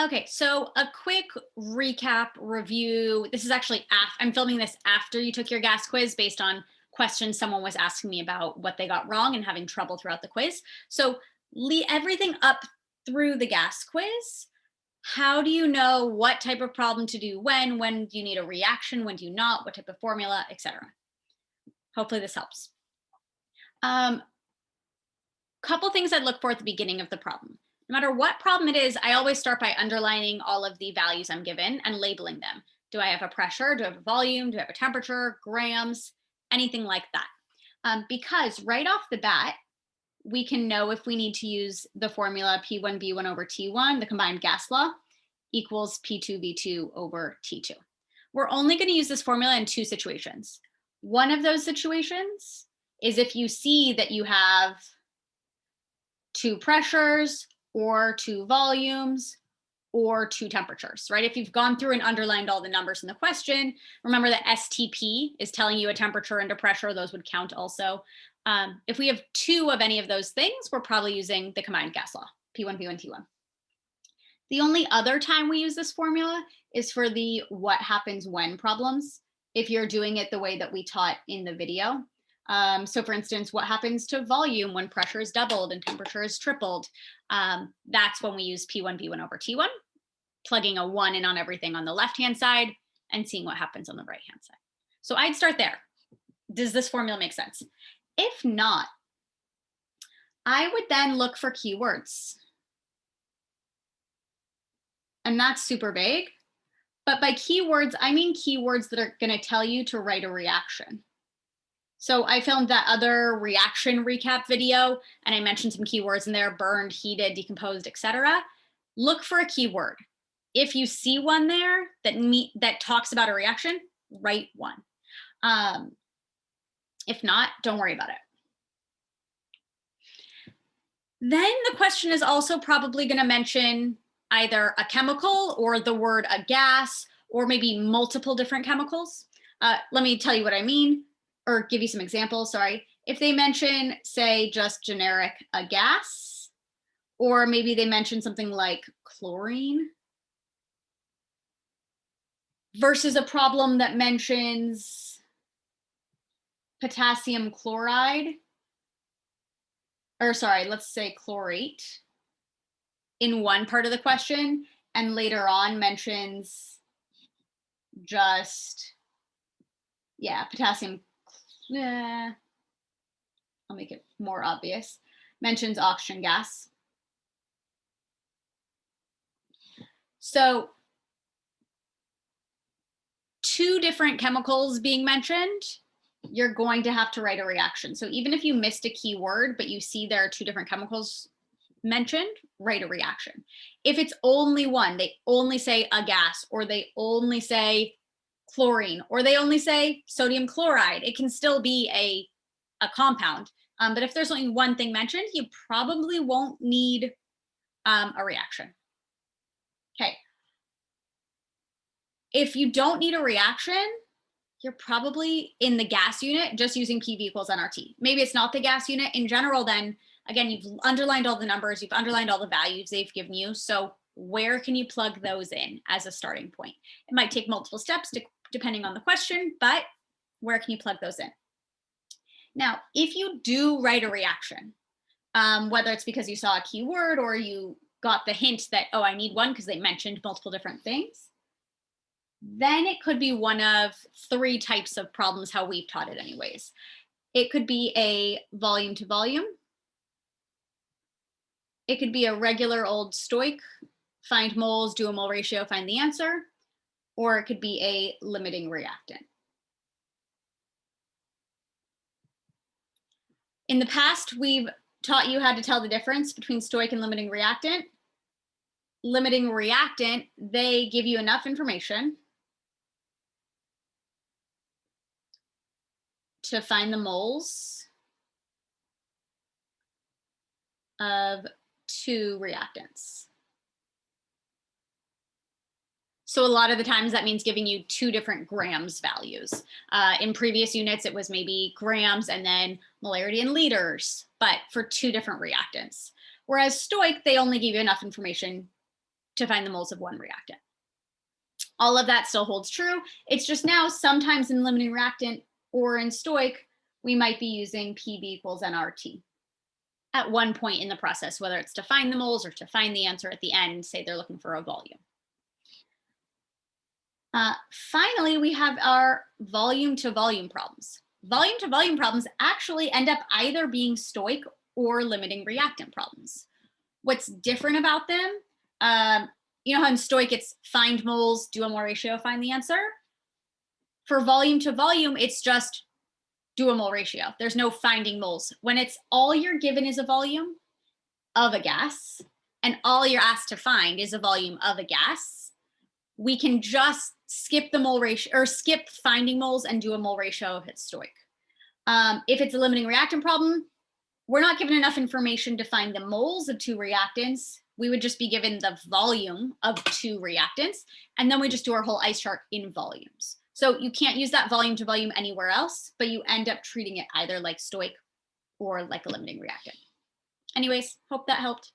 Okay, so a quick recap review. This is actually I'm filming this after you took your gas quiz based on questions someone was asking me about what they got wrong and having trouble throughout the quiz. So everything up through the gas quiz. How do you know what type of problem to do when? When do you need a reaction? When do you not? What type of formula, etc. Hopefully this helps. Couple things I'd look for at the beginning of the problem. No matter what problem it is, I always start by underlining all of the values I'm given and labeling them. Do I have a pressure? Do I have a volume? Do I have a temperature? Grams? Anything like that. Because right off the bat, we can know if we need to use the formula P1V1 over T1, the combined gas law, equals P2V2 over T2. We're only going to use this formula in two situations. One of those situations is if you see that you have two pressures or two volumes or two temperatures, right? If you've gone through and underlined all the numbers in the question, remember that STP is telling you a temperature and a pressure. Those would count also. If we have two of any of those things, we're probably using the combined gas law, P1, P1, T1. The only other time we use this formula is for the what happens when problems, if you're doing it the way that we taught in the video. So for instance, what happens to volume when pressure is doubled and temperature is tripled? That's when we use P1V1 over T1, plugging a 1 in on everything on the left-hand side and seeing what happens on the right-hand side. So I'd start there. Does this formula make sense? If not, I would then look for keywords. And that's super vague. But by keywords, I mean keywords that are going to tell you to write a reaction. So I filmed that other reaction recap video, and I mentioned some keywords in there: burned, heated, decomposed, etc. Look for a keyword. If you see one there that talks about a reaction, write one. If not, don't worry about it. Then the question is also probably going to mention either a chemical or the word a gas, or maybe multiple different chemicals. Let me tell you what I mean, or give you some examples, sorry. If they mention, say, just generic a gas, or maybe they mention something like chlorine, versus a problem that mentions potassium chloride, or sorry, let's say chlorate in one part of the question, and later on mentions just, potassium, I'll make it more obvious, mentions oxygen gas. So two different chemicals being mentioned, you're going to have to write a reaction. So even if you missed a keyword, but you see there are two different chemicals mentioned, write a reaction. If it's only one, they only say a gas, or they only say chlorine, or they only say sodium chloride, it can still be a compound. But if there's only one thing mentioned, you probably won't need a reaction. Okay. If you don't need a reaction, you're probably in the gas unit just using PV equals nRT. Maybe it's not the gas unit. In general, then, again, you've underlined all the numbers, you've underlined all the values they've given you. So where can you plug those in as a starting point? It might take multiple steps depending on the question, but where can you plug those in? Now, if you do write a reaction, whether it's because you saw a keyword or you got the hint that, oh, I need one because they mentioned multiple different things, then it could be one of three types of problems, how we've taught it anyways. It could be a volume to volume. It could be a regular old Stoic, find moles, do a mole ratio, find the answer. Or it could be a limiting reactant. In the past, we've taught you how to tell the difference between Stoic and limiting reactant. Limiting reactant, they give you enough information to find the moles of two reactants. So a lot of the times that means giving you two different grams values. In previous units, it was maybe grams and then molarity in liters, but for two different reactants. Whereas Stoic, they only give you enough information to find the moles of one reactant. All of that still holds true. It's just now sometimes in limiting reactant or in Stoic, we might be using PB equals nRT at one point in the process, whether it's to find the moles or to find the answer at the end, say they're looking for a volume. Finally, we have our volume to volume problems. Volume to volume problems actually end up either being Stoic or limiting reactant problems. What's different about them, you know how in Stoic it's find moles, do a mole ratio, find the answer? For volume to volume, it's just do a mole ratio. There's no finding moles. When it's all you're given is a volume of a gas, and all you're asked to find is a volume of a gas, we can just skip the mole ratio or skip finding moles and do a mole ratio if it's Stoic. If it's a limiting reactant problem, we're not given enough information to find the moles of two reactants. We would just be given the volume of two reactants, and then we just do our whole ice chart in volumes. So you can't use that volume to volume anywhere else, but you end up treating it either like Stoic or like a limiting reactant. Anyways, hope that helped.